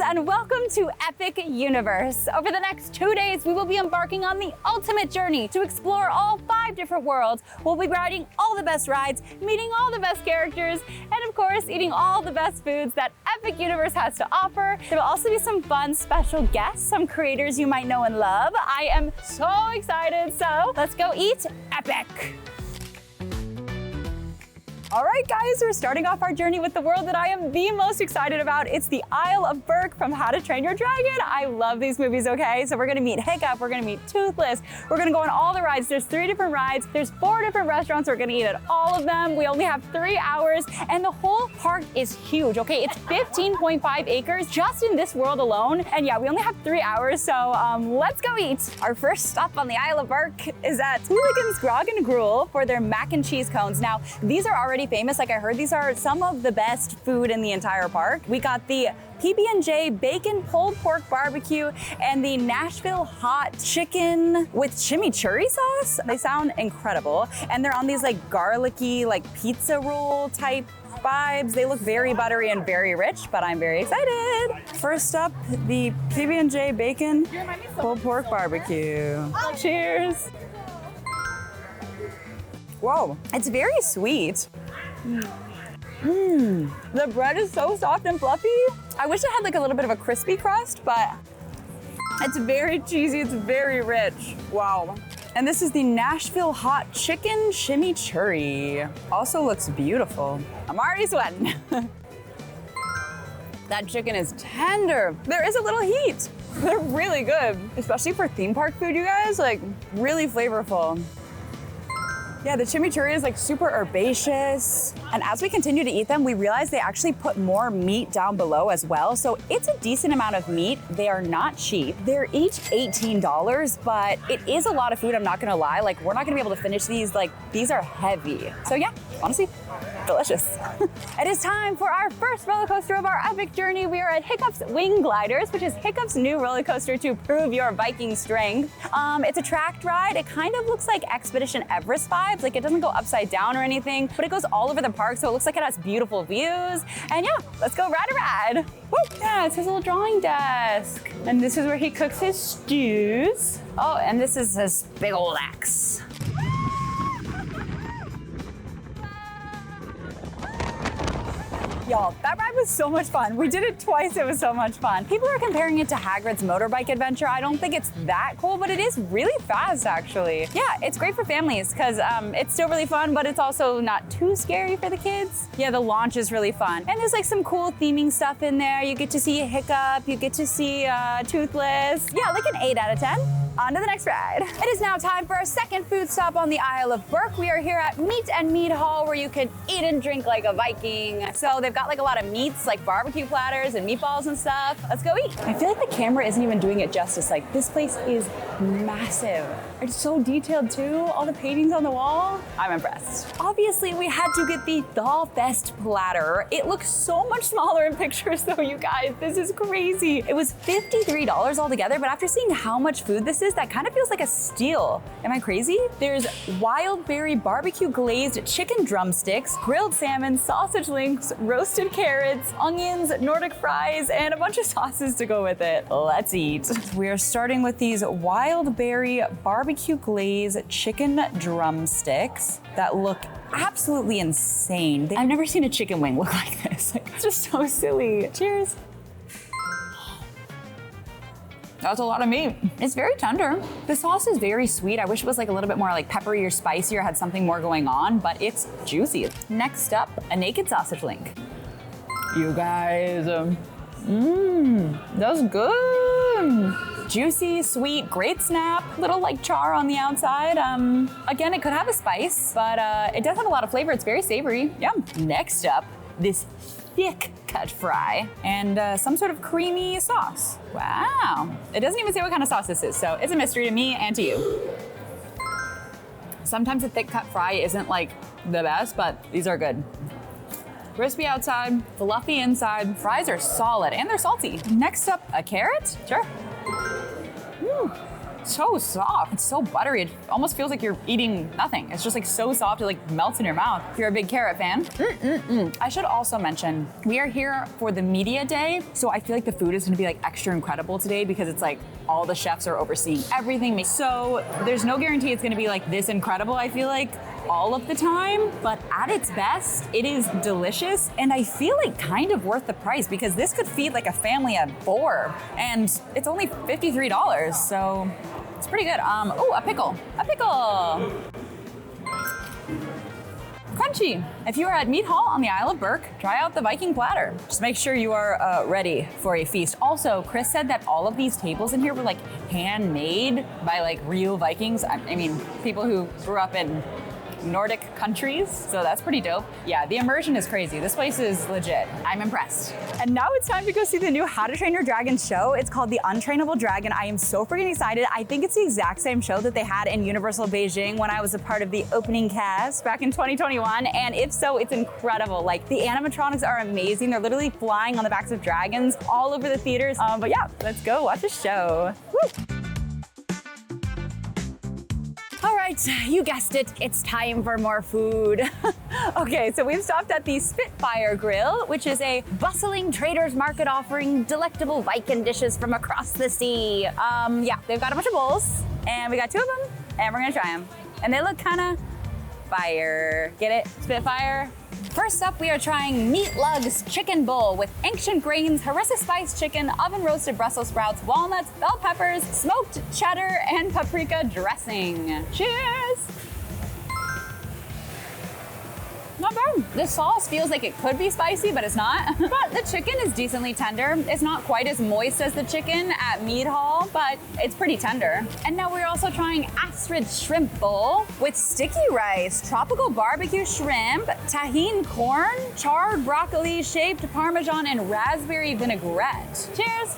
and welcome to Epic Universe. Over the next 2 days, we will be embarking on the ultimate journey to explore all 5 different worlds. We'll be riding all the best rides, meeting all the best characters, and of course, eating all the best foods that Epic Universe has to offer. There will also be some fun special guests, some creators you might know and love. I am so excited, so let's go eat epic. All right, guys, we're starting off our journey with the world that I am the most excited about. It's the Isle of Berk from How to Train Your Dragon. I love these movies, okay? So we're gonna meet Hiccup, we're gonna meet Toothless, we're gonna go on all the rides. There's 3 different rides, there's 4 different restaurants. We're gonna eat at all of them. We only have 3 hours, and the whole park is huge, okay? It's 15.5 acres just in this world alone. And yeah, we only have 3 hours, so let's go eat. Our first stop on the Isle of Berk is at Hooligans Grog and Grill for their mac and cheese cones. Now, these are already famous. Like I heard, these are some of the best food in the entire park. We got the PB&J bacon pulled pork barbecue and the Nashville hot chicken with chimichurri sauce. They sound incredible. And they're on these like garlicky, like pizza roll type vibes. They look very buttery and very rich, but I'm very excited. First up, the PB&J bacon pulled pork barbecue. Cheers. Whoa, it's very sweet. The bread is so soft and fluffy. I wish it had like a little bit of a crispy crust, but it's very cheesy, it's very rich. Wow. And this is the Nashville hot chicken chimichurri. Also looks beautiful. I'm already sweating. That chicken is tender. There is a little heat. They're really good, especially for theme park food, you guys, like really flavorful. Yeah, the chimichurri is like super herbaceous. And as we continue to eat them, we realize they actually put more meat down below as well. So it's a decent amount of meat. They are not cheap. They're each $18, but it is a lot of food, I'm not gonna lie. Like, we're not gonna be able to finish these. Like, these are heavy. So yeah, honestly, delicious. It is time for our first roller coaster of our epic journey. We are at Hiccup's Wing Gliders, which is Hiccup's new roller coaster to prove your Viking strength. It's a tracked ride. It kind of looks like Expedition Everest vibes. Like, it doesn't go upside down or anything, but it goes all over the park, so it looks like it has beautiful views. And yeah, let's go ride a ride. Woo! Yeah, it's his little drawing desk. And this is where he cooks his stews. Oh, and this is his big old axe. Y'all, that ride was so much fun. We did it twice, it was so much fun. People are comparing it to Hagrid's motorbike adventure. I don't think it's that cool, but it is really fast, actually. Yeah, it's great for families, because it's still really fun, but it's also not too scary for the kids. Yeah, the launch is really fun. And there's like some cool theming stuff in there. You get to see Hiccup, you get to see Toothless. Yeah, like an 8 out of 10. On to the next ride. It is now time for our second food stop on the Isle of Berk. We are here at Meat and Mead Hall, where you can eat and drink like a Viking. So they've got like a lot of meats, like barbecue platters and meatballs and stuff. Let's go eat. I feel like the camera isn't even doing it justice. Like, this place is massive. It's so detailed too. All the paintings on the wall. I'm impressed. Obviously, we had to get the Fest platter. It looks so much smaller in pictures though, you guys. This is crazy. It was $53 altogether, but after seeing how much food this is, that kind of feels like a steal. Am I crazy? There's wild berry barbecue glazed chicken drumsticks, grilled salmon, sausage links, roasted carrots, onions, Nordic fries, and a bunch of sauces to go with it. Let's eat. We are starting with these wild berry barbecue glazed chicken drumsticks that look absolutely insane. I've never seen a chicken wing look like this. Like, it's just so silly. Cheers. That's a lot of meat. It's very tender. The sauce is very sweet. I wish it was like a little bit more like peppery or spicy or had something more going on, but it's juicy. Next up, a naked sausage link. You guys, that's good. Juicy, sweet, great snap, little like char on the outside. Again, it could have a spice, but it does have a lot of flavor. It's very savory. Yum. Next up, this thick cut fry and some sort of creamy sauce. Wow. It doesn't even say what kind of sauce this is, so it's a mystery to me and to you. Sometimes a thick cut fry isn't like the best, but these are good. Crispy outside, fluffy inside. Fries are solid and they're salty. Next up, a carrot? Sure. so soft. It's so buttery. It almost feels like you're eating nothing. It's just like so soft, it like melts in your mouth. If you're a big carrot fan. I should also mention, we are here for the media day. So I feel like the food is gonna be like extra incredible today because it's like all the chefs are overseeing everything. So there's no guarantee it's gonna be like this incredible, I feel like, all of the time, but at its best, it is delicious, and I feel like kind of worth the price because this could feed like a family of 4, and it's only $53, so it's pretty good. Oh, a pickle. Crunchy. If you are at Meat Hall on the Isle of Burke, try out the Viking platter. Just make sure you are ready for a feast. Also, Chris said that all of these tables in here were like handmade by like real Vikings. I mean, people who grew up in Nordic countries, so that's pretty dope. Yeah, the immersion is crazy. This place is legit. I'm impressed. And now it's time to go see the new How to Train Your Dragon show. It's called The Untrainable Dragon. I am so freaking excited. I think it's the exact same show that they had in Universal Beijing when I was a part of the opening cast back in 2021, and if so, it's incredible. Like, the animatronics are amazing. They're literally flying on the backs of dragons all over the theaters. But yeah, let's go watch the show. Woo! All right, you guessed it, it's time for more food. Okay, so we've stopped at the Spitfire Grill, which is a bustling trader's market offering delectable Viking dishes from across the sea. Yeah, they've got a bunch of bowls, and we got 2 of them, and we're gonna try them. And they look kinda fire. Get it? Spitfire? First up, we are trying Meat Lug's Chicken Bowl with ancient grains, harissa spiced chicken, oven roasted Brussels sprouts, walnuts, bell peppers, smoked cheddar, and paprika dressing. Cheers! Not bad. This sauce feels like it could be spicy, but it's not. But the chicken is decently tender. It's not quite as moist as the chicken at Meat Hall, but it's pretty tender. And now we're also trying Astrid Shrimp Bowl with sticky rice, tropical barbecue shrimp, tahine corn, charred broccoli, shaped Parmesan, and raspberry vinaigrette. Cheers!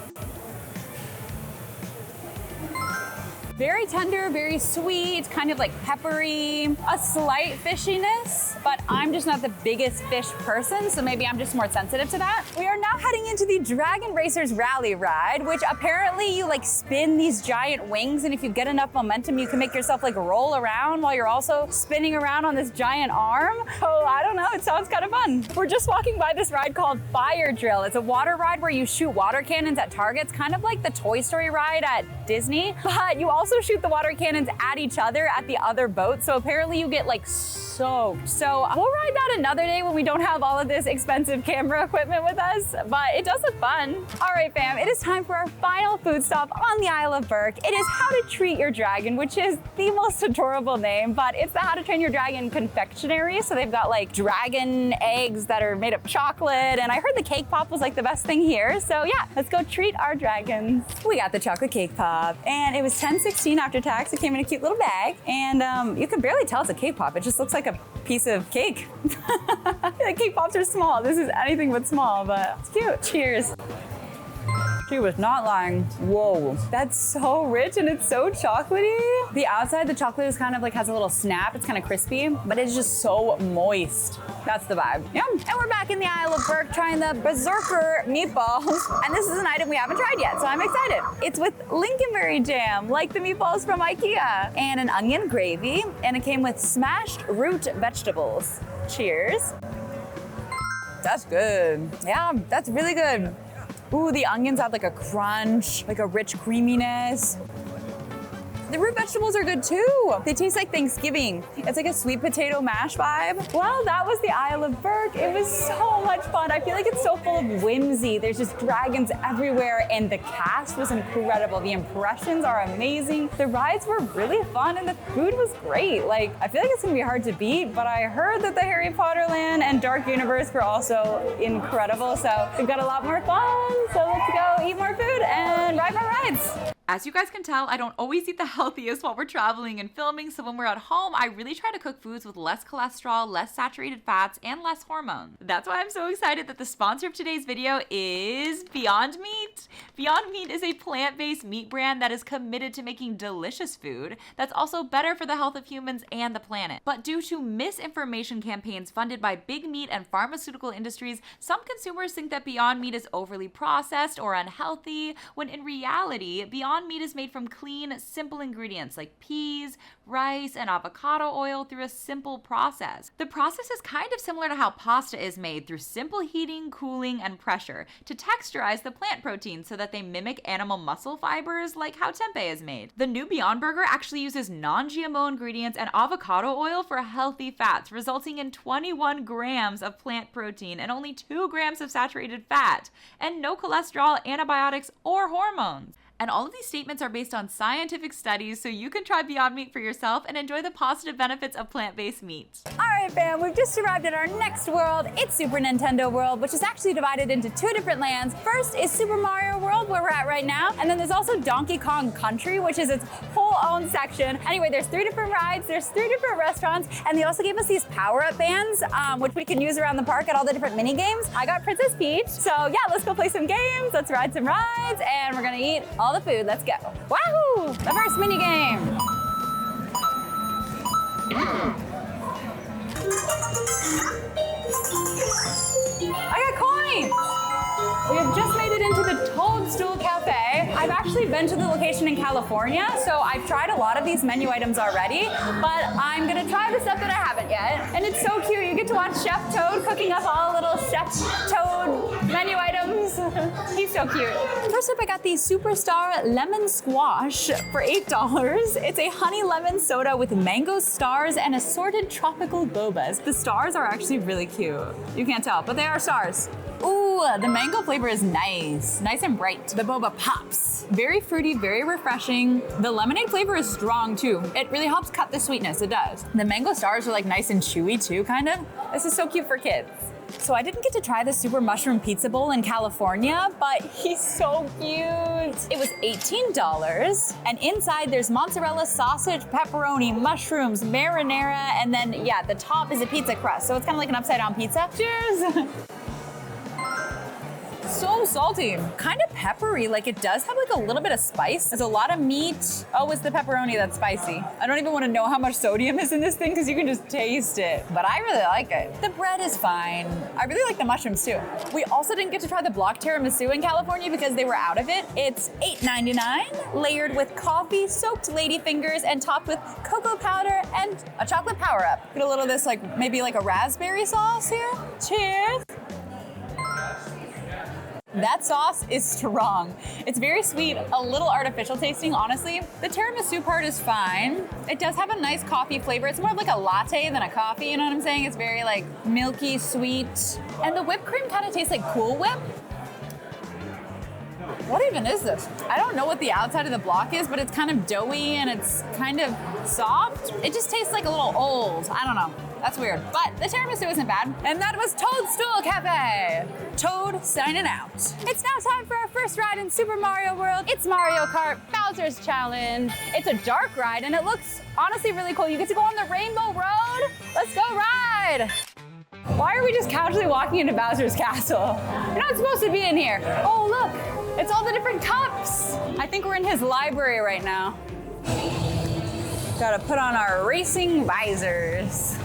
Very tender, very sweet, kind of like peppery, a slight fishiness, but I'm just not the biggest fish person, so maybe I'm just more sensitive to that. We are now heading into the Dragon Racers Rally Ride, which apparently you like spin these giant wings, and if you get enough momentum, you can make yourself like roll around while you're also spinning around on this giant arm. Oh, I don't know, it sounds kind of fun. We're just walking by this ride called Fire Drill. It's a water ride where you shoot water cannons at targets, kind of like the Toy Story ride at Disney, but you also shoot the water cannons at each other at the other boat, so apparently you get like soaked. So we'll ride that another day when we don't have all of this expensive camera equipment with us, but it does look fun. All right, fam, it is time for our final food stop on the Isle of Burke. It is How to Treat Your Dragon, which is the most adorable name, but it's the How to Train Your Dragon confectionery, so they've got like dragon eggs that are made of chocolate, and I heard the cake pop was like the best thing here, so yeah, let's go treat our dragons. We got the chocolate cake pop, and it was $10.16 after tax. It came in a cute little bag, and you can barely tell it's a cake pop. It just looks like a piece of cake. The cake pops are small. This is anything but small, but it's cute. Cheers. She was not lying. Whoa, that's so rich and it's so chocolatey. The outside, the chocolate is kind of like has a little snap. It's kind of crispy, but it's just so moist. That's the vibe. Yeah. And we're back in the Isle of Burke trying the Berserker meatballs. And this is an item we haven't tried yet, so I'm excited. It's with lingonberry jam, like the meatballs from IKEA, and an onion gravy, and it came with smashed root vegetables. Cheers. That's good. Yeah, that's really good. Ooh, the onions add like a crunch, like a rich creaminess. The root vegetables are good too. They taste like Thanksgiving. It's like a sweet potato mash vibe. Well, that was the Isle of Burke. It was so much fun. I feel like it's so full of whimsy. There's just dragons everywhere, and the cast was incredible. The impressions are amazing. The rides were really fun, and the food was great. Like, I feel like it's gonna be hard to beat, but I heard that the Harry Potter land and Dark Universe were also incredible. So we've got a lot more fun. So let's go eat more food and ride more rides. As you guys can tell, I don't always eat the healthiest while we're traveling and filming, so when we're at home, I really try to cook foods with less cholesterol, less saturated fats, and less hormones. That's why I'm so excited that the sponsor of today's video is Beyond Meat. Beyond Meat is a plant-based meat brand that is committed to making delicious food that's also better for the health of humans and the planet. But due to misinformation campaigns funded by big meat and pharmaceutical industries, some consumers think that Beyond Meat is overly processed or unhealthy, when in reality, Beyond Meat is made from clean, simple ingredients like peas, rice, and avocado oil through a simple process. The process is kind of similar to how pasta is made, through simple heating, cooling, and pressure to texturize the plant protein so that they mimic animal muscle fibers like how tempeh is made. The new Beyond Burger actually uses non-GMO ingredients and avocado oil for healthy fats, resulting in 21 grams of plant protein and only 2 grams of saturated fat, and no cholesterol, antibiotics, or hormones. And all of these statements are based on scientific studies, so you can try Beyond Meat for yourself and enjoy the positive benefits of plant-based meat. All right, fam, we've just arrived at our next world. It's Super Nintendo World, which is actually divided into 2 different lands. First is Super Mario World, where we're at right now, and then there's also Donkey Kong Country, which is its whole own section. Anyway, there's 3 different rides, there's 3 different restaurants, and they also gave us these power-up bands, which we can use around the park at all the different mini games. I got Princess Peach, so yeah, let's go play some games, let's ride some rides, and we're gonna eat all the food. Let's go. Wahoo! The first mini game. I got coins! We have just made it into the Toadstool Cafe. I've actually been to the location in California, so I've tried a lot of these menu items already, but I'm gonna try the stuff that I haven't yet. And it's so cute. You get to watch Chef Toad cooking up all little Chef Toad menu items. He's so cute. First up, I got the Superstar Lemon Squash for $8. It's a honey lemon soda with mango stars and assorted tropical bobas. The stars are actually really cute. You can't tell, but they are stars. Ooh, the mango flavor is nice and bright. The boba pops. Very fruity, very refreshing. The lemonade flavor is strong too. It really helps cut the sweetness, it does. The mango stars are like nice and chewy too, kind of. This is so cute for kids. So I didn't get to try the Super Mushroom Pizza Bowl in California, but he's so cute. It was $18, and inside there's mozzarella, sausage, pepperoni, mushrooms, marinara, and then, yeah, the top is a pizza crust. So it's kind of like an upside down pizza. Cheers. So salty, kind of peppery, like it does have like a little bit of spice. There's a lot of meat. Oh, it's the pepperoni that's spicy. I don't even want to know how much sodium is in this thing because you can just taste it, but I really like it. The bread is fine. I really like the mushrooms too. We also didn't get to try the block tiramisu in California because they were out of it. It's $8.99, layered with coffee, soaked lady fingers, and topped with cocoa powder and a chocolate power-up. Get a little of this, like maybe like a raspberry sauce here. Cheers. That sauce is strong. It's very sweet, a little artificial tasting, honestly. The tiramisu part is fine. It does have a nice coffee flavor. It's more of like a latte than a coffee, you know what I'm saying? It's very like milky, sweet. And the whipped cream kind of tastes like Cool Whip. What even is this? I don't know what the outside of the block is, but it's kind of doughy and it's kind of soft. It just tastes like a little old. I don't know. That's weird. But the tiramisu isn't bad. And that was Toadstool Cafe. Toad signing out. It's now time for our first ride in Super Mario World. It's Mario Kart Bowser's Challenge. It's a dark ride and it looks honestly really cool. You get to go on the Rainbow Road. Let's go ride. Why are we just casually walking into Bowser's Castle? You're not supposed to be in here. Oh, look, it's all the different cups. I think we're in his library right now. Gotta put on our racing visors.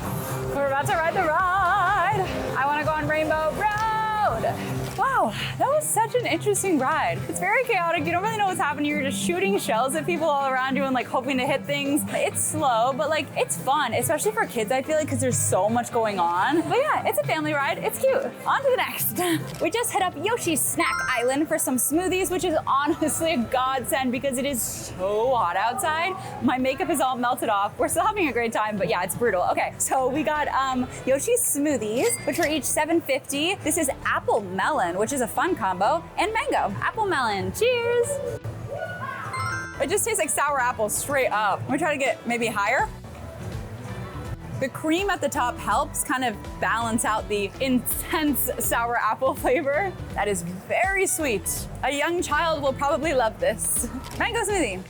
We're about to ride the ride. I wanna go on Rainbow Road. Wow, that was such an interesting ride. It's very chaotic. You don't really know what's happening. You're just shooting shells at people all around you and like hoping to hit things. It's slow, but like it's fun, especially for kids, I feel like, because there's so much going on. But yeah, it's a family ride. It's cute. On to the next. We just hit up Yoshi's Snack Island for some smoothies, which is honestly a godsend because it is so hot outside. My makeup is all melted off. We're still having a great time, but yeah, it's brutal. Okay, so we got Yoshi's smoothies, which were each $7.50. This is apple melon, which is a fun combo, and mango. Apple melon, cheers. It just tastes like sour apple straight up. I'm gonna try to get maybe higher. The cream at the top helps kind of balance out the intense sour apple flavor. That is very sweet. A young child will probably love this. Mango smoothie.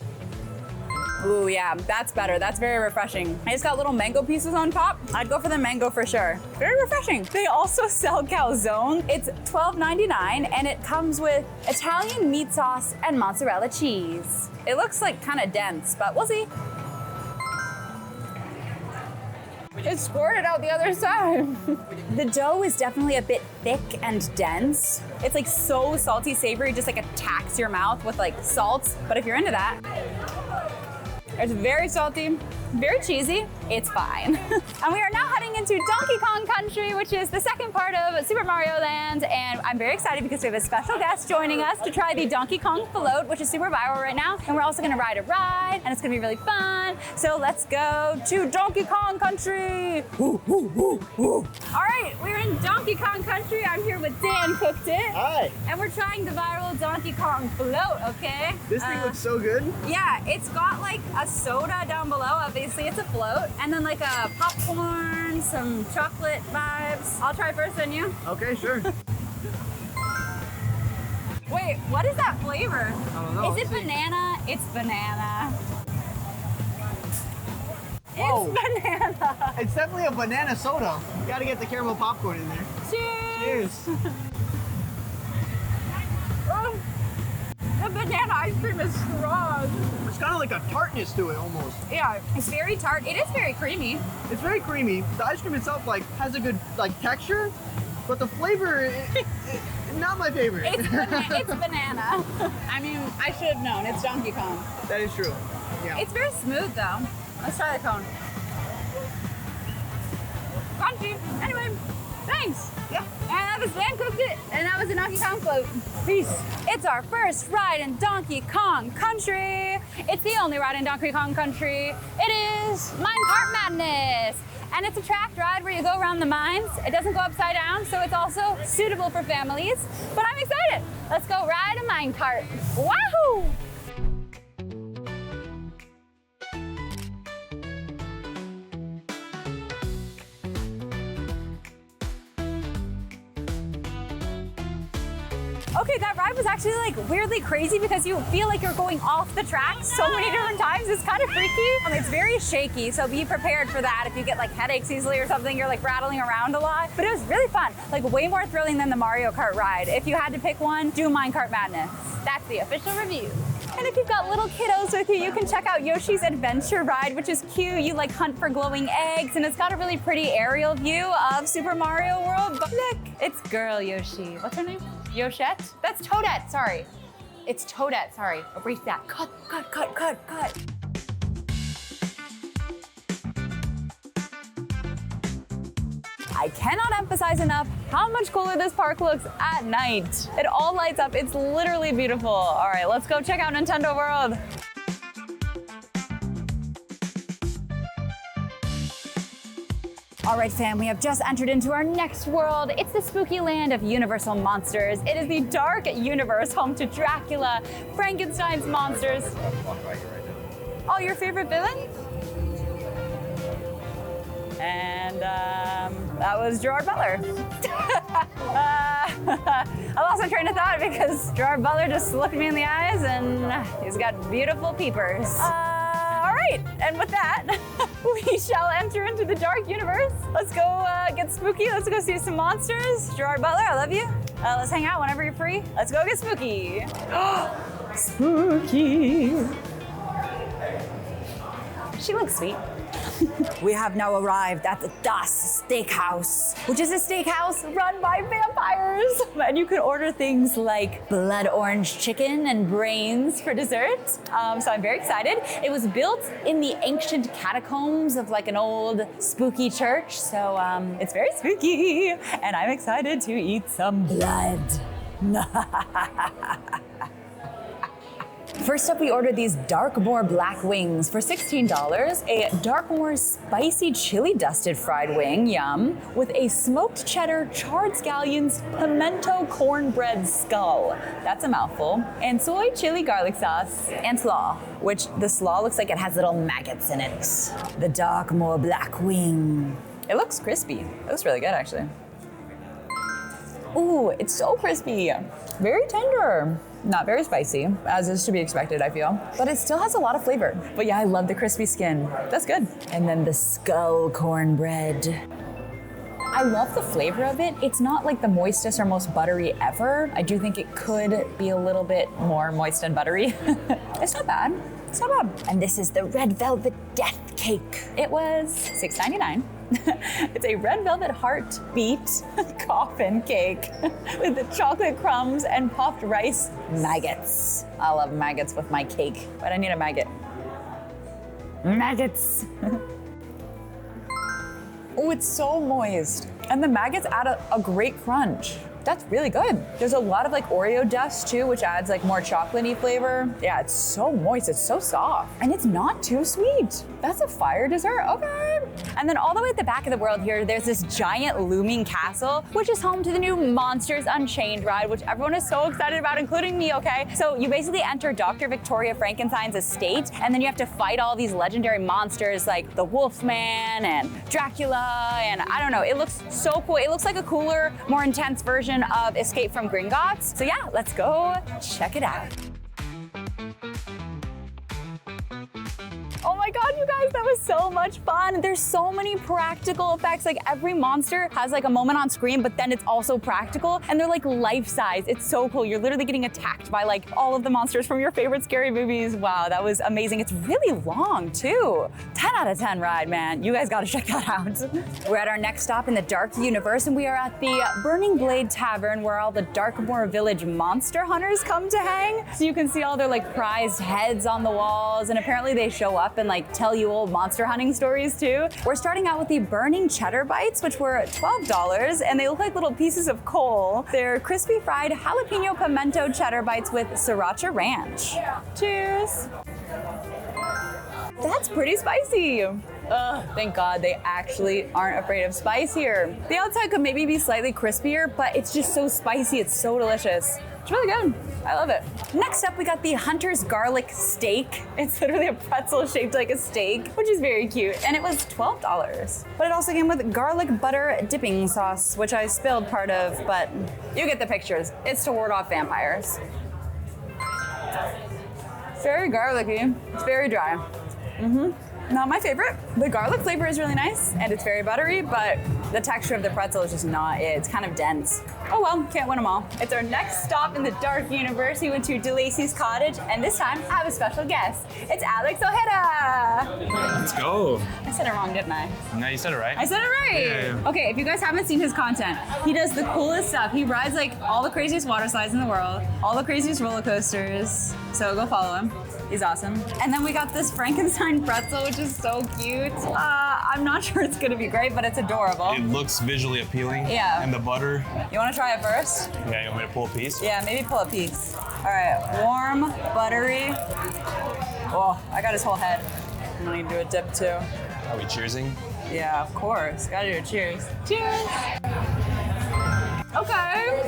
Ooh, yeah, that's better. That's very refreshing. I just got little mango pieces on top. I'd go for the mango for sure. Very refreshing. They also sell calzone. It's $12.99 and it comes with Italian meat sauce and mozzarella cheese. It looks like kind of dense, but we'll see. It squirted out the other side. The dough is definitely a bit thick and dense. It's like so salty, savory, just like attacks your mouth with like salt. But if you're into that, it's very salty, very cheesy. It's fine. And we are now heading into Donkey Kong Country, which is the second part of Super Mario Land. And I'm very excited because we have a special guest joining us to try the Donkey Kong float, which is super viral right now. And we're also gonna ride a ride, and it's gonna be really fun. So let's go to Donkey Kong Country. Woo, woo, woo, woo. All right, we're in Donkey Kong Country. I'm here with Dan Cooked It. Hi. And we're trying the viral Donkey Kong float, okay? This thing looks so good. Yeah, it's got like a soda down below. Obviously, it's a float. And then like a popcorn, some chocolate vibes. I'll try first, then you. Okay, sure. Wait, what is that flavor? I don't know. Is it banana? It's banana. Whoa. It's banana. It's definitely a banana soda. You gotta get the caramel popcorn in there. Cheers. Cheers. Oh, the banana ice cream is strong. It's kind of like a tartness to it almost. Yeah, it's very tart. It is very creamy. It's very creamy. The ice cream itself like has a good like texture, but the flavor, not my favorite. It's banana. I mean, I should have known. It's Donkey Kong. That is true. Yeah. It's very smooth though. Let's try the cone. Crunchy. Anyway, thanks. Yeah. And that was Dan Cooked It, and that was a Donkey Kong float. Peace. It's our first ride in Donkey Kong Country. It's the only ride in Donkey Kong Country. It is Minecart Madness. And it's a tracked ride where you go around the mines. It doesn't go upside down, so it's also suitable for families. But I'm excited. Let's go ride a minecart. Wahoo! Okay, that ride was actually like weirdly crazy because you feel like you're going off the track so many different times. It's kind of freaky. It's very shaky, so be prepared for that. If you get like headaches easily or something, you're like rattling around a lot. But it was really fun, like way more thrilling than the Mario Kart ride. If you had to pick one, do Minecart Madness. That's the official review. And if you've got little kiddos with you, you can check out Yoshi's Adventure Ride, which is cute. You like hunt for glowing eggs, and it's got a really pretty aerial view of Super Mario World. But look, it's girl Yoshi. What's her name? Yoshette? That's Toadette, sorry. It's Toadette, sorry. Erase that. Cut. I cannot emphasize enough how much cooler this park looks at night. It all lights up. It's literally beautiful. All right, let's go check out Nintendo World. All right, fam, we have just entered into our next world. It's the spooky land of Universal Monsters. It is the dark universe home to Dracula, Frankenstein's monsters. All your favorite villains? And that was Gerard Butler. I lost my train of thought because Gerard Butler just looked me in the eyes and he's got beautiful peepers. All right, and with that, we shall enter into the dark universe. Let's go get spooky. Let's go see some monsters. Gerard Butler, I love you. Let's hang out whenever you're free. Let's go get spooky. Spooky. She looks sweet. We have now arrived at the Das Steakhouse, which is a steakhouse run by vampires. And you can order things like blood orange chicken and brains for dessert. So I'm very excited. It was built in the ancient catacombs of like an old spooky church. So it's very spooky. And I'm excited to eat some blood. First up, we ordered these Darkmoor black wings for $16. A Darkmoor spicy chili dusted fried wing, yum, with a smoked cheddar charred scallions pimento cornbread skull. That's a mouthful. And soy chili garlic sauce and slaw, which the slaw looks like it has little maggots in it. The Darkmoor black wing. It looks crispy. It looks really good, actually. Ooh, it's so crispy. Very tender. Not very spicy, as is to be expected, I feel. But it still has a lot of flavor. But yeah, I love the crispy skin. That's good. And then the skull cornbread. I love the flavor of it. It's not like the moistest or most buttery ever. I do think it could be a little bit more moist and buttery. It's not bad. It's not bad. And this is the red velvet death cake. It was $6.99. It's a red velvet heartbeat coffin cake with the chocolate crumbs and puffed rice maggots. I love maggots with my cake, but I need a maggot. Maggots. Oh, it's so moist. And the maggots add a great crunch. That's really good. There's a lot of like Oreo dust too, which adds like more chocolatey flavor. Yeah, it's so moist, it's so soft. And it's not too sweet. That's a fire dessert, okay. And then all the way at the back of the world here, there's this giant looming castle, which is home to the new Monsters Unchained ride, which everyone is so excited about, including me, okay? So you basically enter Dr. Victoria Frankenstein's estate, and then you have to fight all these legendary monsters like the Wolfman and Dracula, and I don't know, it looks so cool. It looks like a cooler, more intense version of Escape from Gringotts. So yeah, let's go check it out. Oh my God, you guys, that was so much fun. There's so many practical effects. Like every monster has like a moment on screen, but then it's also practical and they're like life size. It's so cool. You're literally getting attacked by like all of the monsters from your favorite scary movies. Wow, that was amazing. It's really long too. 10 out of 10 ride, man. You guys gotta check that out. We're at our next stop in the Dark Universe and we are at the Burning Blade Tavern where all the Darkmoor Village monster hunters come to hang. So you can see all their like prized heads on the walls and apparently they show up and like tell you old monster hunting stories too. We're starting out with the burning cheddar bites, which were $12, and they look like little pieces of coal. They're crispy fried jalapeno pimento cheddar bites with sriracha ranch. Cheers. That's pretty spicy. Ugh, thank God they actually aren't afraid of spice here. The outside could maybe be slightly crispier, but it's just so spicy, it's so delicious. It's really good. I love it. Next up, we got the Hunter's Garlic Steak. It's literally a pretzel shaped like a steak, which is very cute. And it was $12. But it also came with garlic butter dipping sauce, which I spilled part of, but you get the pictures. It's to ward off vampires. Very garlicky. It's very dry. Not my favorite. The garlic flavor is really nice and it's very buttery, but the texture of the pretzel is just not it. It's kind of dense. Oh well, can't win them all. It's our next stop in the Dark Universe. We went to DeLacy's Cottage, and this time I have a special guest. It's Alex Ojeda. Let's go. I said it wrong, didn't I? No, you said it right. I said it right. Yeah. Okay, if you guys haven't seen his content, he does the coolest stuff. He rides like all the craziest water slides in the world, all the craziest roller coasters. So go follow him. He's awesome. And then we got this Frankenstein pretzel, which is so cute. I'm not sure it's gonna be great, but it's adorable. It looks visually appealing. Yeah. And the butter. You wanna try it first? Yeah, you want me to pull a piece? Yeah, maybe pull a piece. All right, warm, buttery. Oh, I got his whole head. I'm gonna do a dip too. Are we cheersing? Yeah, of course. Gotta do a cheers. Cheers! Okay.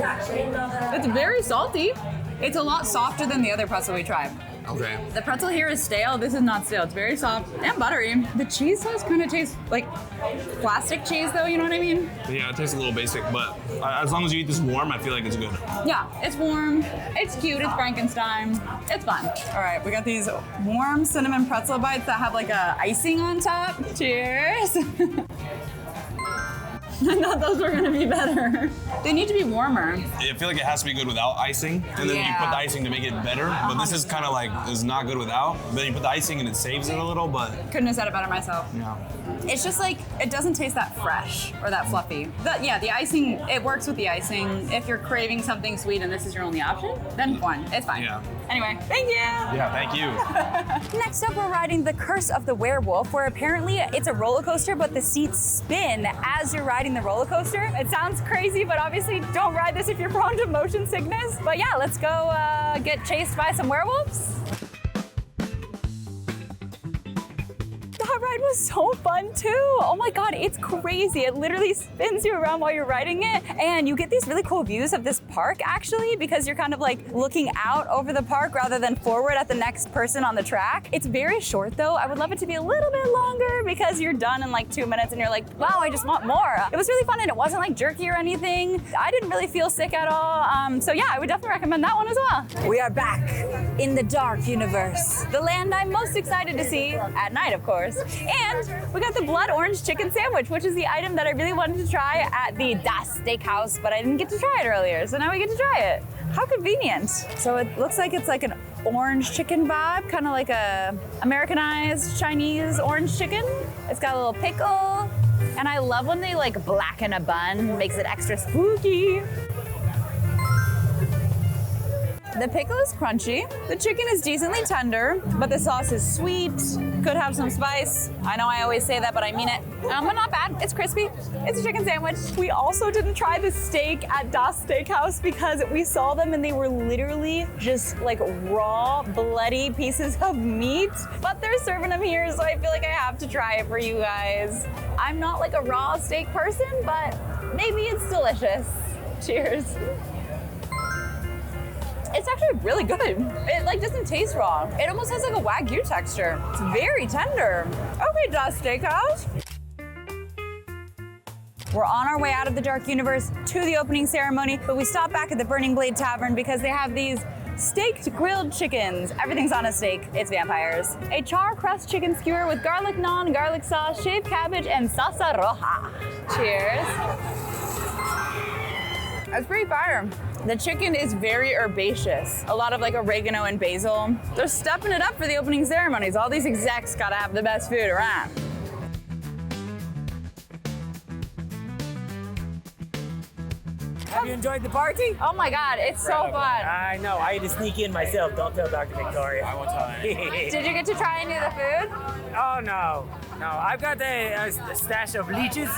It's very salty. It's a lot softer than the other pretzel we tried. Okay. The pretzel here is stale. This is not stale. It's very soft and buttery. The cheese does kind of taste like plastic cheese though, you know what I mean? Yeah, it tastes a little basic, but as long as you eat this warm, I feel like it's good. Yeah, it's warm, it's cute, it's Frankenstein, it's fun. All right, we got these warm cinnamon pretzel bites that have like a icing on top. Cheers. I thought those were gonna be better. They need to be warmer. I feel like it has to be good without icing, and then you put the icing to make it better. But this is kind of like, is not good without. But then you put the icing and it saves it a little, but... Couldn't have said it better myself. Yeah. It's just like, it doesn't taste that fresh or that fluffy. The icing, it works with the icing. If you're craving something sweet and this is your only option, then fine, it's fine. Yeah. Anyway, thank you. Yeah, thank you. Next up, we're riding the Curse of the Werewolf, where apparently it's a roller coaster, but the seats spin as you're riding the roller coaster. It sounds crazy, but obviously don't ride this if you're prone to motion sickness. But yeah, let's go get chased by some werewolves. That ride was so fun too. Oh my God, it's crazy. It literally spins you around while you're riding it. And you get these really cool views of this park actually, because you're kind of like looking out over the park rather than forward at the next person on the track. It's very short though. I would love it to be a little bit longer because you're done in like 2 minutes and you're like, wow, I just want more. It was really fun and it wasn't like jerky or anything. I didn't really feel sick at all. So yeah, I would definitely recommend that one as well. We are back in the dark universe, the land I'm most excited to see at night, of course. And we got the blood orange chicken sandwich, which is the item that I really wanted to try at the Das Steakhouse, but I didn't get to try it earlier. So now we get to try it. How convenient. So it looks like it's like an orange chicken vibe, kind of like a Americanized Chinese orange chicken. It's got a little pickle. And I love when they like blacken a bun, makes it extra spooky. The pickle is crunchy. The chicken is decently tender, but the sauce is sweet. Could have some spice. I know I always say that, but I mean it. But not bad. It's crispy. It's a chicken sandwich. We also didn't try the steak at Das Steakhouse because we saw them and they were literally just like raw, bloody pieces of meat. But they're serving them here, so I feel like I have to try it for you guys. I'm not like a raw steak person, but maybe it's delicious. Cheers. It's actually really good. It like doesn't taste raw. It almost has like a Wagyu texture. It's very tender. Okay, Das Steakhouse. We're on our way out of the dark universe to the opening ceremony, but we stopped back at the Burning Blade Tavern because they have these staked grilled chickens. Everything's on a steak. It's vampires. A char crust chicken skewer with garlic naan, garlic sauce, shaved cabbage, and salsa roja. Cheers. That's pretty fire. The chicken is very herbaceous. A lot of like oregano and basil. They're stepping it up for the opening ceremonies. All these execs gotta have the best food around. Have you enjoyed the party? Oh my God, it's so fun. I know. I had to sneak in myself. Don't tell Dr. Victoria. I won't tell anyone. Did you get to try any of the food? Oh, no. No, I've got the stash of leeches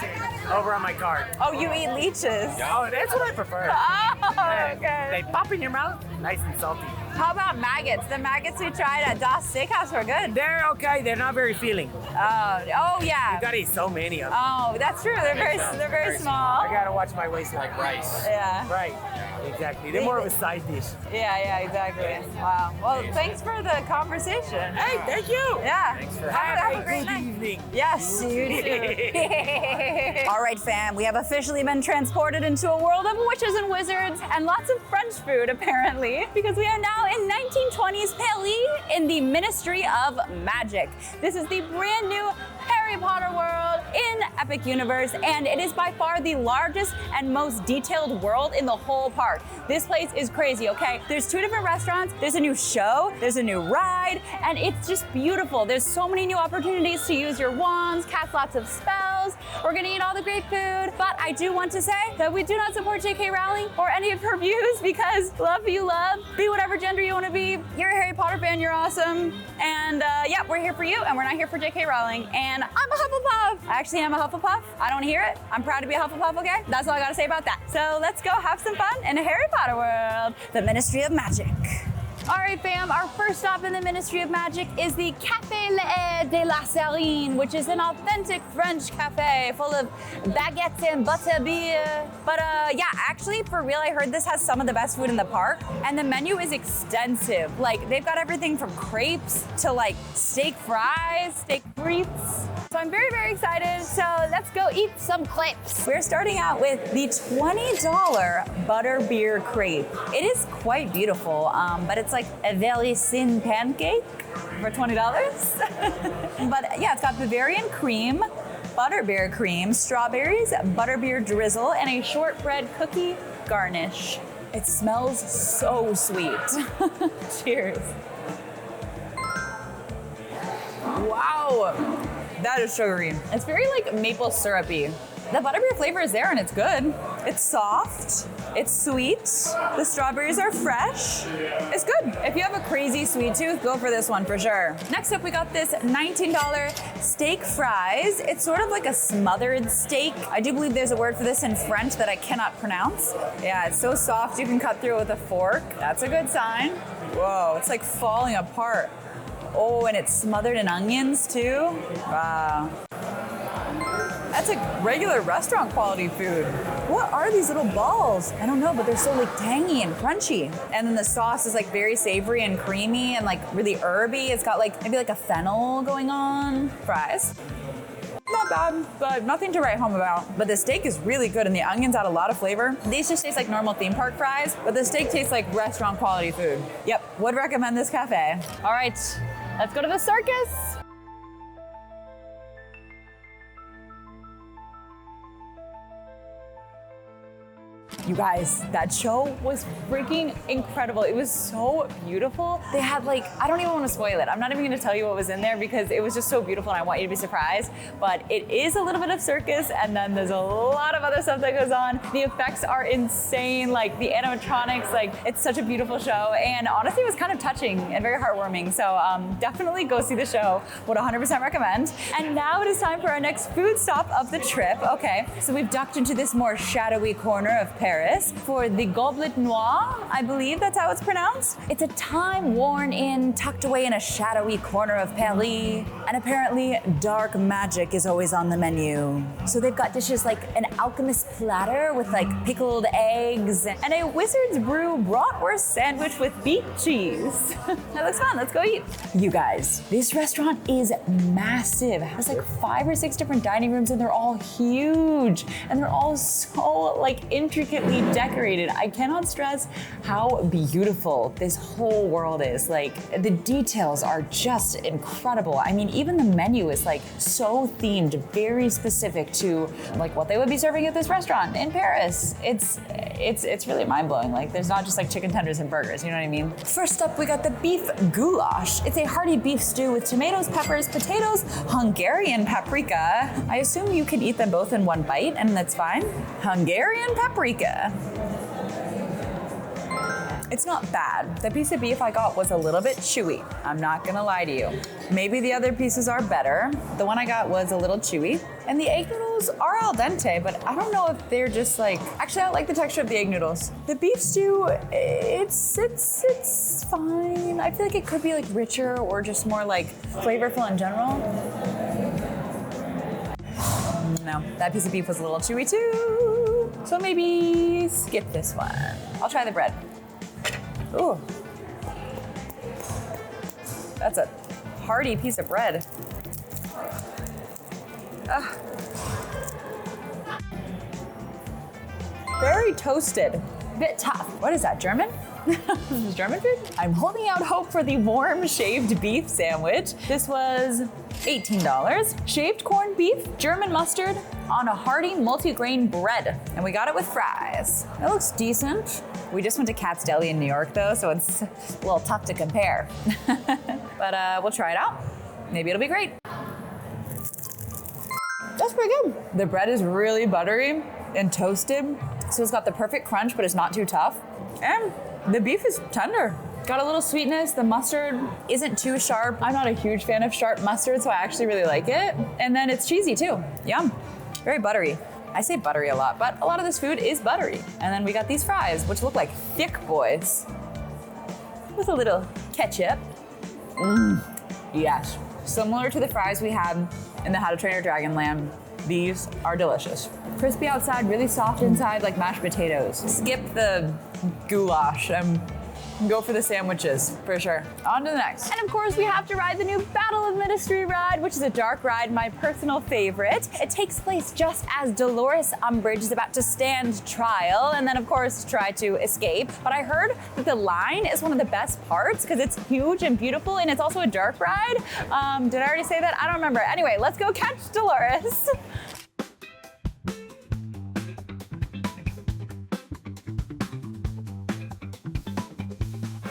over on my cart. Oh, you eat leeches? Oh, that's what I prefer. Oh, okay. They pop in your mouth, nice and salty. How about maggots? The maggots we tried at Das Steakhouse were good. They're okay. They're not very filling. Oh yeah. You gotta eat so many of them. Oh, that's true. They're very small. I gotta watch my waist like rice. Yeah. Right. Exactly. They're more of a side dish. Yeah, exactly. Wow. Well, thanks for the conversation. Hey, thank you. Yeah. Thanks for have a great night. evening. Yes, you too. All right, fam. We have officially been transported into a world of witches and wizards and lots of French food, apparently, because we are now in 1920s Paris in the Ministry of Magic. This is the brand new Harry Potter world in Epic Universe, and it is by far the largest and most detailed world in the whole park. This place is crazy, okay? There's 2 different restaurants, there's a new show, there's a new ride, and it's just beautiful. There's so many new opportunities to use your wands, cast lots of spells. We're gonna eat all the great food, but I do want to say that we do not support J.K. Rowling or any of her views because love who you love, be whatever gender you wanna be. You're a Harry Potter fan, you're awesome. And yeah, we're here for you, and we're not here for J.K. Rowling. And I'm a Hufflepuff. I actually am a Hufflepuff. I don't hear it. I'm proud to be a Hufflepuff, okay? That's all I gotta say about that. So let's go have some fun in a Harry Potter world, the Ministry of Magic. All right, fam, our first stop in the Ministry of Magic is the Café Le de la Serine, which is an authentic French cafe full of baguettes and butterbeer. But yeah, actually, for real, I heard this has some of the best food in the park, and the menu is extensive. Like, they've got everything from crepes to like steak fries, steak frites. So I'm very, very excited. So let's go eat some crepes. We're starting out with the $20 butterbeer crepe. It is quite beautiful, but it's like a very thin pancake for $20. But yeah, it's got Bavarian cream, butterbeer cream, strawberries, butterbeer drizzle, and a shortbread cookie garnish. It smells so sweet. Cheers. Wow. That is sugary. It's very like maple syrupy. The butterbeer flavor is there and it's good. It's soft, it's sweet, the strawberries are fresh. It's good. If you have a crazy sweet tooth, go for this one for sure. Next up, we got this $19 steak fries. It's sort of like a smothered steak. I do believe there's a word for this in French that I cannot pronounce. Yeah, it's so soft you can cut through it with a fork. That's a good sign. Whoa, it's like falling apart. Oh, and it's smothered in onions too. Wow. That's like regular restaurant quality food. What are these little balls? I don't know, but they're so like tangy and crunchy. And then the sauce is like very savory and creamy and like really herby. It's got like maybe like a fennel going on. Fries. Not bad, but nothing to write home about. But the steak is really good and the onions add a lot of flavor. These just taste like normal theme park fries, but the steak tastes like restaurant quality food. Yep, would recommend this cafe. All right, let's go to the circus. You guys, that show was freaking incredible. It was so beautiful. They had like, I don't even want to spoil it. I'm not even going to tell you what was in there because it was just so beautiful and I want you to be surprised. But it is a little bit of circus and then there's a lot of other stuff that goes on. The effects are insane, like the animatronics, like it's such a beautiful show. And honestly, it was kind of touching and very heartwarming. So definitely go see the show. Would 100% recommend. And now it is time for our next food stop of the trip. Okay, so we've ducked into this more shadowy corner of Paris for the Goblet Noir, I believe that's how it's pronounced. It's a time-worn inn tucked away in a shadowy corner of Paris. And apparently dark magic is always on the menu. So they've got dishes like an alchemist platter with like pickled eggs and a wizard's brew bratwurst sandwich with beef cheese. That looks fun, let's go eat. You guys, this restaurant is massive. It has like 5 or 6 different dining rooms and they're all huge. And they're all so like intricately decorated. I cannot stress how beautiful this whole world is. Like the details are just incredible. I mean, even the menu is like so themed, very specific to like what they would be serving at this restaurant in Paris. It's really mind-blowing. Like there's not just like chicken tenders and burgers, you know what I mean? First up, we got the beef goulash. It's a hearty beef stew with tomatoes, peppers, potatoes, Hungarian paprika. I assume you can eat them both in one bite and that's fine. Hungarian paprika. It's not bad. The piece of beef I got was a little bit chewy. I'm not gonna lie to you. Maybe the other pieces are better. The one I got was a little chewy. And the egg noodles are al dente, but I don't know if they're just like, actually I like the texture of the egg noodles. The beef stew, it's fine. I feel like it could be like richer or just more like flavorful in general. No, that piece of beef was a little chewy too. So maybe skip this one. I'll try the bread. Ooh. That's a hearty piece of bread. Very toasted. Bit tough. What is that, German? This is German food? I'm holding out hope for the warm shaved beef sandwich. This was $18. Shaved corned beef, German mustard on a hearty multi-grain bread. And we got it with fries. It looks decent. We just went to Cat's Deli in New York though, so it's a little tough to compare. But we'll try it out. Maybe it'll be great. That's pretty good. The bread is really buttery and toasted. So it's got the perfect crunch, but it's not too tough. And the beef is tender. Got a little sweetness. The mustard isn't too sharp. I'm not a huge fan of sharp mustard, so I actually really like it. And then it's cheesy too. Yum. Very buttery. I say buttery a lot, but a lot of this food is buttery. And then we got these fries, which look like thick boys with a little ketchup. Yes. Similar to the fries we had in the How to Train Your Dragon Land, these are delicious. Crispy outside, really soft inside, like mashed potatoes. Skip the goulash and go for the sandwiches, for sure. On to the next. And of course, we have to ride the new Battle of Ministry ride, which is a dark ride, my personal favorite. It takes place just as Dolores Umbridge is about to stand trial, and then of course, try to escape. But I heard that the line is one of the best parts because it's huge and beautiful, and it's also a dark ride. Did I already say that? I don't remember. Anyway, let's go catch Dolores.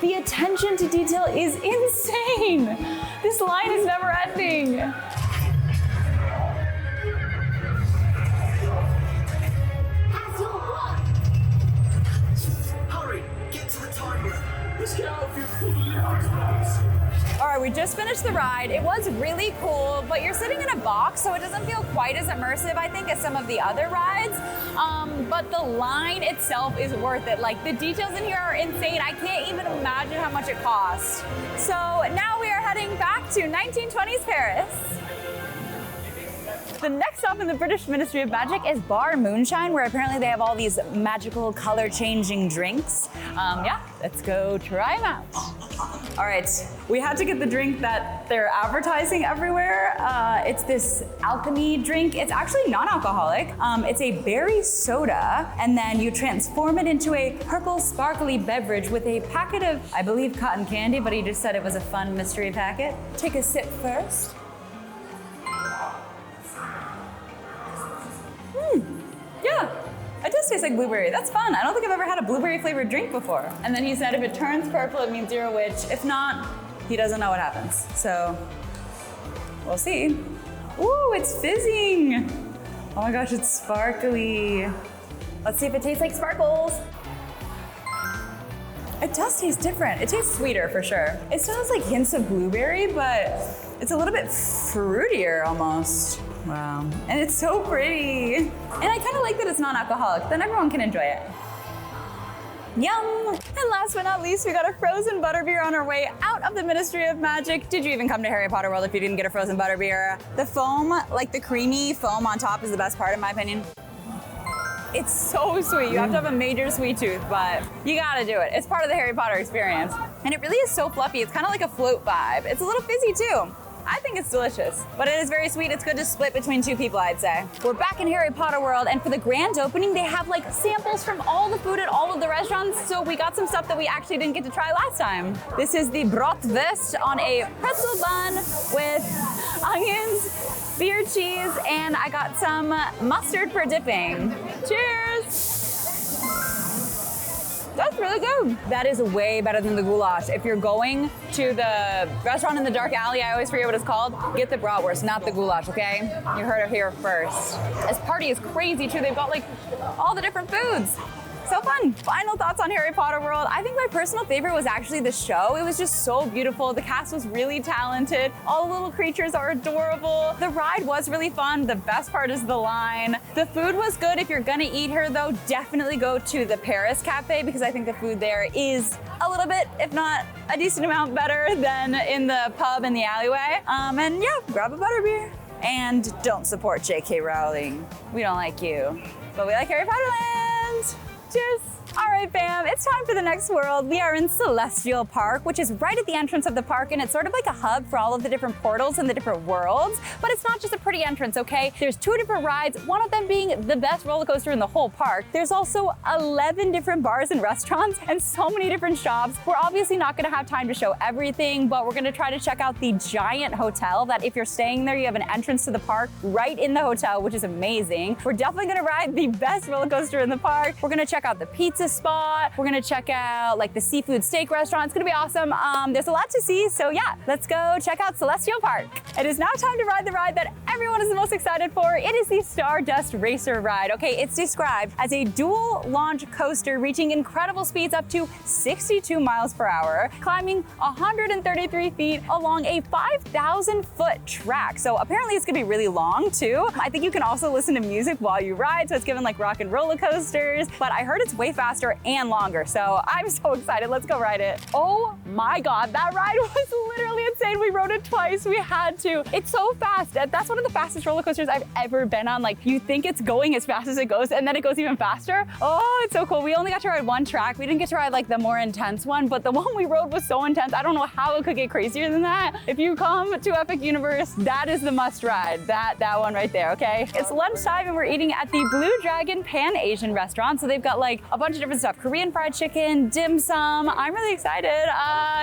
The attention to detail is insane. This line is never ending. Hurry, get to the time room. Let's get out of here before the lift explodes. All right, we just finished the ride. It was really cool, but you're sitting in a box, so it doesn't feel quite as immersive, I think, as some of the other rides. But the line itself is worth it. Like, the details in here are insane. I can't even imagine how much it costs. So now we are heading back to 1920s Paris. The next stop in the British Ministry of Magic is Bar Moonshine, where apparently they have all these magical color-changing drinks. Yeah, let's go try them out. All right, we had to get the drink that they're advertising everywhere. It's this alchemy drink. It's actually non-alcoholic. It's a berry soda, and then you transform it into a purple sparkly beverage with a packet of, I believe, cotton candy, but he just said it was a fun mystery packet. Take a sip first. Yeah, it does taste like blueberry. That's fun. I don't think I've ever had a blueberry flavored drink before. And then he said if it turns purple, it means you're a witch. If not, he doesn't know what happens. So we'll see. Ooh, it's fizzing. Oh my gosh, it's sparkly. Let's see if it tastes like sparkles. It does taste different. It tastes sweeter for sure. It still has like hints of blueberry, but it's a little bit fruitier almost. Wow, and it's so pretty. And I kind of like that it's non-alcoholic, then everyone can enjoy it. Yum! And last but not least, we got a frozen butterbeer on our way out of the Ministry of Magic. Did you even come to Harry Potter World if you didn't get a frozen butterbeer? The foam, like the creamy foam on top is the best part in my opinion. It's so sweet. You have to have a major sweet tooth, but you gotta do it. It's part of the Harry Potter experience. And it really is so fluffy. It's kind of like a float vibe. It's a little fizzy too. I think it's delicious, but it is very sweet. It's good to split between two people, I'd say. We're back in Harry Potter World, and for the grand opening, they have like samples from all the food at all of the restaurants, so we got some stuff that we actually didn't get to try last time. This is the bratwurst on a pretzel bun with onions, beer cheese, and I got some mustard for dipping. Cheers! That's really good. That is way better than the goulash. If you're going to the restaurant in the dark alley, I always forget what it's called, get the bratwurst, not the goulash, okay? You heard it here first. This party is crazy too. They've got like all the different foods. So fun. Final thoughts on Harry Potter World. I think my personal favorite was actually the show. It was just so beautiful. The cast was really talented. All the little creatures are adorable. The ride was really fun. The best part is the line. The food was good. If you're gonna eat here though, definitely go to the Paris Cafe because I think the food there is a little bit, if not a decent amount better than in the pub in the alleyway. And yeah, grab a butterbeer. And don't support J.K. Rowling. We don't like you, but we like Harry Potter Land. Cheers! All right, fam, it's time for the next world. We are in Celestial Park, which is right at the entrance of the park, and it's sort of like a hub for all of the different portals and the different worlds. But it's not just a pretty entrance, okay? There's 2 different rides, one of them being the best roller coaster in the whole park. There's also 11 different bars and restaurants and so many different shops. We're obviously not gonna have time to show everything, but we're gonna try to check out the giant hotel that if you're staying there, you have an entrance to the park right in the hotel, which is amazing. We're definitely gonna ride the best roller coaster in the park. We're gonna check out the pizza spot. We're gonna check out like the seafood steak restaurant. It's gonna be awesome. There's a lot to see, so yeah, let's go check out Celestial Park. It is now time to ride the ride that everyone is the most excited for. It is the Stardust Racer ride. Okay, it's described as a dual launch coaster reaching incredible speeds up to 62 miles per hour, climbing 133 feet along a 5,000-foot track. So apparently it's gonna be really long too. I think you can also listen to music while you ride, so it's given like rock and roller coasters, but I heard it's way faster and longer, so I'm so excited. Let's go ride it. Oh my God, that ride was literally insane. We rode it twice, we had to. It's so fast. That's one of the fastest roller coasters I've ever been on. Like you think it's going as fast as it goes and then it goes even faster. Oh, it's so cool. We only got to ride one track. We didn't get to ride like the more intense one, but the one we rode was so intense. I don't know how it could get crazier than that. If you come to Epic Universe, that is the must ride. That one right there, okay? It's lunchtime and we're eating at the Blue Dragon Pan Asian restaurant. So they've got like a bunch of different stuff. Korean fried chicken, dim sum. I'm really excited.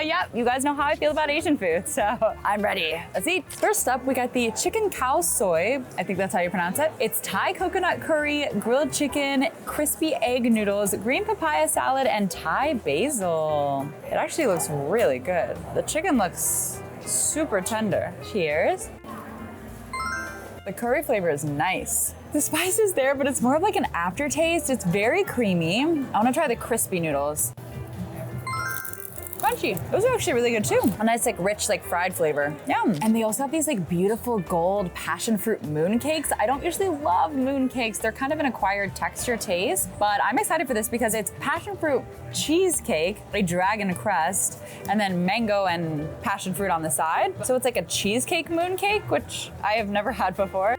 Yep, you guys know how I feel about Asian food, so I'm ready. Let's eat. First up, we got the chicken cow soy. I think that's how you pronounce it. It's Thai coconut curry, grilled chicken, crispy egg noodles, green papaya salad, and Thai basil. It actually looks really good. The chicken looks super tender. Cheers. The curry flavor is nice. The spice is there, but it's more of like an aftertaste. It's very creamy. I wanna try the crispy noodles. Crunchy. Those are actually really good too. A nice like rich like fried flavor. Yum. And they also have these like beautiful gold passion fruit moon cakes. I don't usually love moon cakes. They're kind of an acquired texture taste, but I'm excited for this because it's passion fruit cheesecake, a dragon crust, and then mango and passion fruit on the side. So it's like a cheesecake moon cake, which I have never had before.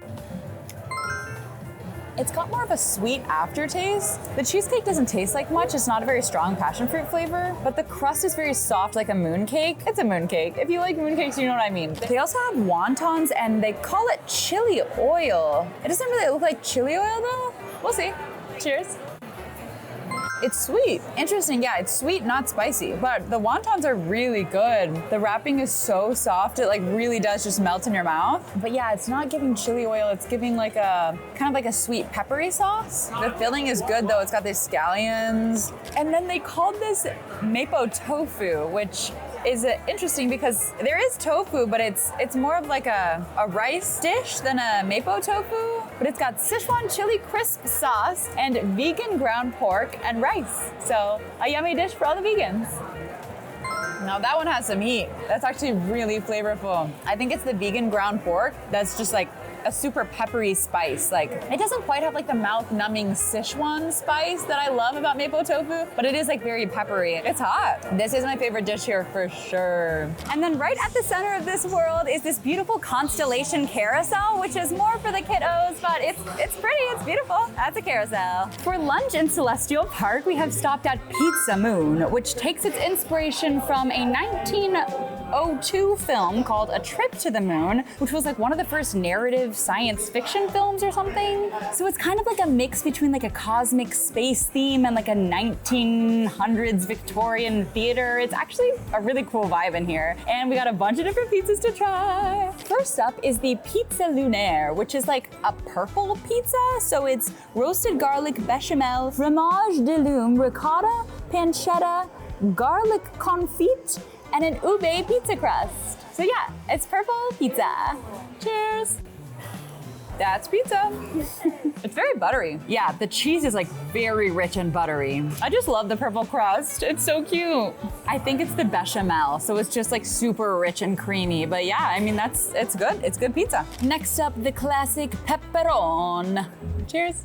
It's got more of a sweet aftertaste. The cheesecake doesn't taste like much. It's not a very strong passion fruit flavor, but the crust is very soft like a mooncake. It's a mooncake. If you like mooncakes, you know what I mean. They also have wontons and they call it chili oil. It doesn't really look like chili oil though. We'll see. Cheers. It's sweet. Interesting, yeah, it's sweet, not spicy, but the wontons are really good. The wrapping is so soft, it like really does just melt in your mouth. But yeah, it's not giving chili oil, it's giving like a, kind of like a sweet peppery sauce. The filling is good though, it's got these scallions. And then they called this mapo tofu, which is interesting because there is tofu, but it's more of like a rice dish than a mapo tofu. But it's got Sichuan chili crisp sauce and vegan ground pork and rice. So a yummy dish for all the vegans. Now that one has some heat. That's actually really flavorful. I think it's the vegan ground pork that's just like a super peppery spice. Like, it doesn't quite have like the mouth-numbing Sichuan spice that I love about mapo tofu, but it is like very peppery. It's hot. This is my favorite dish here for sure. And then right at the center of this world is this beautiful constellation carousel, which is more for the kiddos, but it's pretty, it's beautiful. That's a carousel. For lunch in Celestial Park, we have stopped at Pizza Moon, which takes its inspiration from a 1902 film called A Trip to the Moon, which was like one of the first narrative science fiction films or something. So it's kind of like a mix between like a cosmic space theme and like a 1900s Victorian theater. It's actually a really cool vibe in here. And we got a bunch of different pizzas to try. First up is the Pizza Lunaire, which is like a purple pizza. So it's roasted garlic bechamel, fromage de lume, ricotta, pancetta, garlic confit, and an ube pizza crust. So yeah, it's purple pizza. Cheers. That's pizza. It's very buttery. Yeah, the cheese is like very rich and buttery. I just love the purple crust. It's so cute. I think it's the bechamel, so it's just like super rich and creamy. But yeah, I mean, it's good. It's good pizza. Next up, the classic pepperoni. Cheers.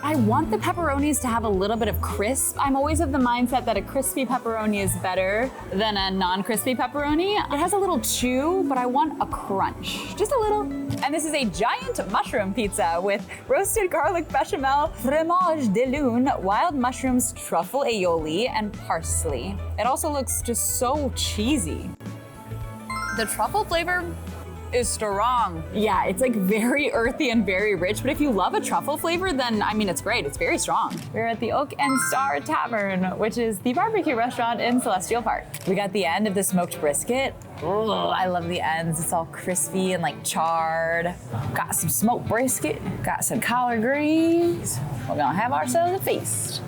I want the pepperonis to have a little bit of crisp. I'm always of the mindset that a crispy pepperoni is better than a non-crispy pepperoni. It has a little chew, but I want a crunch, just a little. And this is a giant mushroom pizza with roasted garlic bechamel, fromage de lune, wild mushrooms, truffle aioli, and parsley. It also looks just so cheesy. The truffle flavor is strong. Yeah, it's like very earthy and very rich, but if you love a truffle flavor, then I mean, it's great. It's very strong. We're at the Oak and Star Tavern, which is the barbecue restaurant in Celestial Park. We got the end of the smoked brisket. Oh, I love the ends. It's all crispy and like charred. Got some smoked brisket, got some collard greens. We're gonna have ourselves a feast.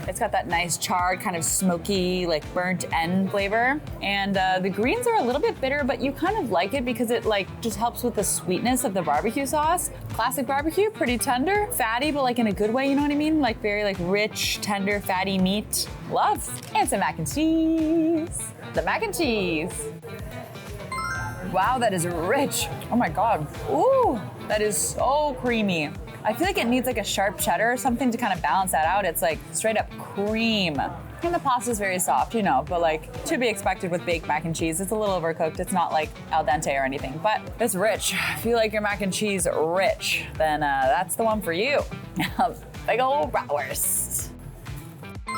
It's got that nice charred, kind of smoky, like burnt end flavor. And the greens are a little bit bitter, but you kind of like it because it like just helps with the sweetness of the barbecue sauce. Classic barbecue, pretty tender, fatty, but like in a good way, you know what I mean? Like very like rich, tender, fatty meat. Love. And some mac and cheese. The mac and cheese. Wow, that is rich. Oh my God. Ooh, that is so creamy. I feel like it needs like a sharp cheddar or something to kind of balance that out. It's like straight up cream. And the pasta is very soft, you know, but like to be expected with baked mac and cheese. It's a little overcooked. It's not like al dente or anything, but it's rich. If you like your mac and cheese rich, then that's the one for you. Big old bratwurst.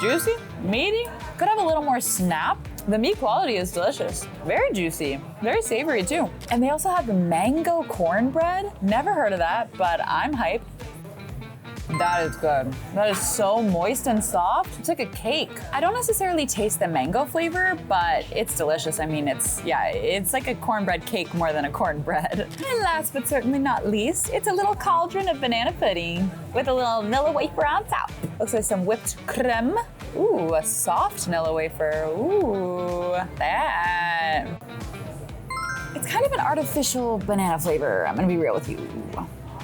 Juicy, meaty, could have a little more snap. The meat quality is delicious. Very juicy, very savory too. And they also have the mango cornbread. Never heard of that, but I'm hyped. That is good. That is so moist and soft. It's like a cake. I don't necessarily taste the mango flavor, but it's delicious. I mean, it's like a cornbread cake more than a cornbread. And last but certainly not least, it's a little cauldron of banana pudding with a little Nilla wafer on top. Looks like some whipped creme. Ooh, a soft Nilla wafer. Ooh, that. It's kind of an artificial banana flavor. I'm gonna be real with you.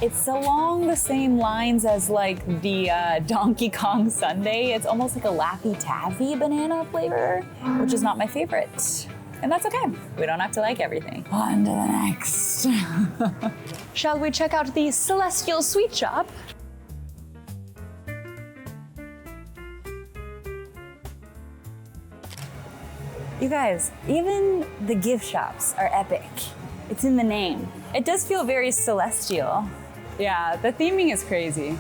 It's along the same lines as like the Donkey Kong sundae. It's almost like a Laffy Taffy banana flavor, which is not my favorite. And that's okay. We don't have to like everything. On to the next. Shall we check out the Celestial Sweet Shop? You guys, even the gift shops are epic. It's in the name. It does feel very celestial. Yeah, the theming is crazy.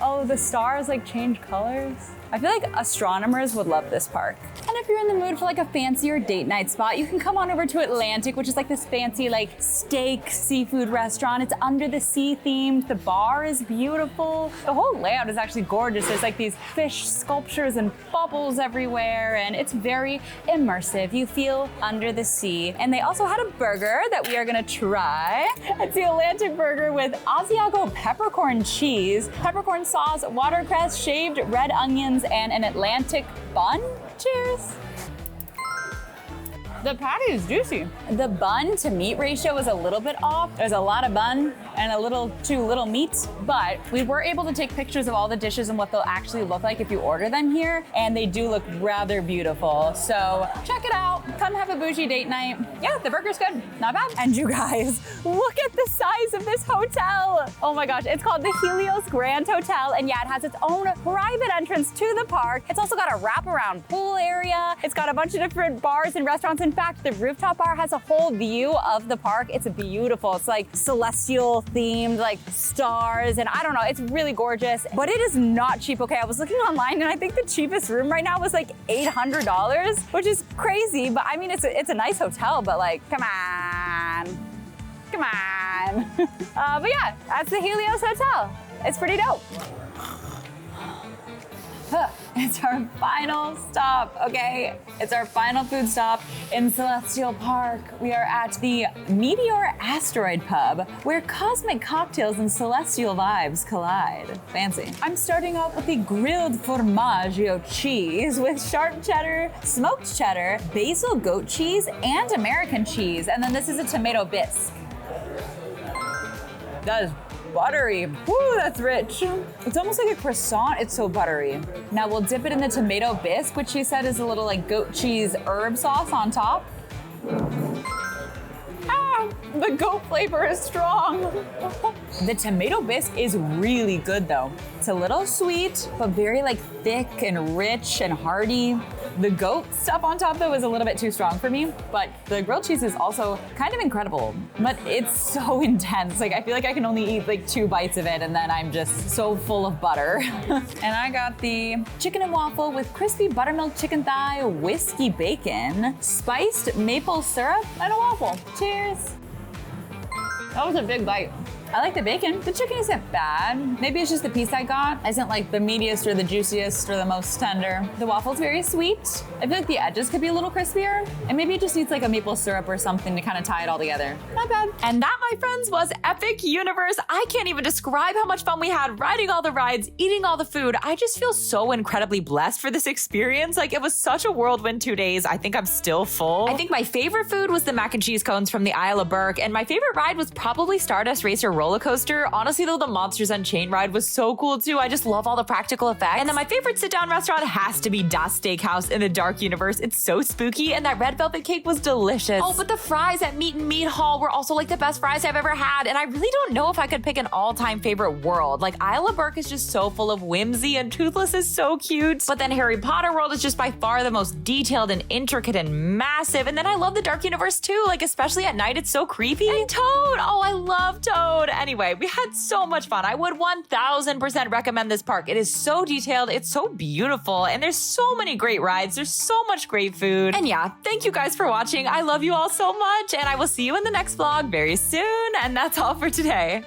Oh, the stars like change colors. I feel like astronomers would love this park. And if you're in the mood for like a fancier date night spot, you can come on over to Atlantic, which is like this fancy like steak seafood restaurant. It's under the sea themed. The bar is beautiful. The whole layout is actually gorgeous. There's like these fish sculptures and bubbles everywhere, and it's very immersive. You feel under the sea. And they also had a burger that we are gonna try. It's the Atlantic burger with Asiago peppercorn cheese, peppercorn sauce, watercress, shaved red onions, and an Atlantic bun. Cheers. The patty is juicy. The bun to meat ratio is a little bit off. There's a lot of bun and a little too little meat, but we were able to take pictures of all the dishes and what they'll actually look like if you order them here, and they do look rather beautiful. So check it out. Come have a bougie date night. Yeah, the burger's good, not bad. And you guys, look at the size of this hotel. Oh my gosh, it's called the Helios Grand Hotel, and yeah, it has its own private entrance to the park. It's also got a wraparound pool area. It's got a bunch of different bars and restaurants. In fact, the rooftop bar has a whole view of the park. It's beautiful. It's like celestial themed, like stars, and I don't know, it's really gorgeous, but it is not cheap. Okay, I was looking online and I think the cheapest room right now was like $800, which is crazy, but I mean, it's a nice hotel, but like, come on. Come on. But yeah, that's the Helios Hotel. It's pretty dope. It's our final stop, okay? It's our final food stop in Celestial Park. We are at the Meteor Asteroid pub, where cosmic cocktails and celestial vibes collide. Fancy. I'm starting off with the grilled formaggio cheese with sharp cheddar, smoked cheddar, basil goat cheese, and American cheese. And then this is a tomato bisque. That is buttery. Woo, that's rich. It's almost like a croissant. It's so buttery. Now we'll dip it in the tomato bisque, which she said is a little like goat cheese herb sauce on top. Ah, the goat flavor is strong. The tomato bisque is really good though. It's a little sweet, but very like thick and rich and hearty. The goat stuff on top though is a little bit too strong for me, but the grilled cheese is also kind of incredible, but it's so intense. Like I feel like I can only eat like 2 bites of it and then I'm just so full of butter. And I got the chicken and waffle with crispy buttermilk chicken thigh, whiskey bacon, spiced maple syrup, and a waffle. Cheers. That was a big bite. I like the bacon. The chicken isn't bad. Maybe it's just the piece I got isn't like the meatiest or the juiciest or the most tender. The waffle's very sweet. I feel like the edges could be a little crispier, and maybe it just needs like a maple syrup or something to kind of tie it all together. Not bad. And that, my friends, was Epic Universe. I can't even describe how much fun we had riding all the rides, eating all the food. I just feel so incredibly blessed for this experience. Like, it was such a whirlwind 2 days. I think I'm still full. I think my favorite food was the mac and cheese cones from the Isle of Burke, and my favorite ride was probably Stardust Racer roller coaster. Honestly, though, the Monsters Unchained ride was so cool too. I just love all the practical effects. And then my favorite sit-down restaurant has to be Das Steakhouse in the Dark Universe. It's so spooky, and that red velvet cake was delicious. Oh, but the fries at Meat and Meat Hall were also like the best fries I've ever had, and I really don't know if I could pick an all-time favorite world. Like, Isle of Burke is just so full of whimsy, and Toothless is so cute. But then Harry Potter World is just by far the most detailed and intricate and massive. And then I love the Dark Universe too, like especially at night, it's so creepy. And Toad, oh, I love Toad. Anyway, we had so much fun. I would 1000% recommend this park. It is so detailed, it's so beautiful, and there's so many great rides. There's so much great food. And yeah, thank you guys for watching. I love you all so much, and I will see you in the next vlog very soon. And that's all for today.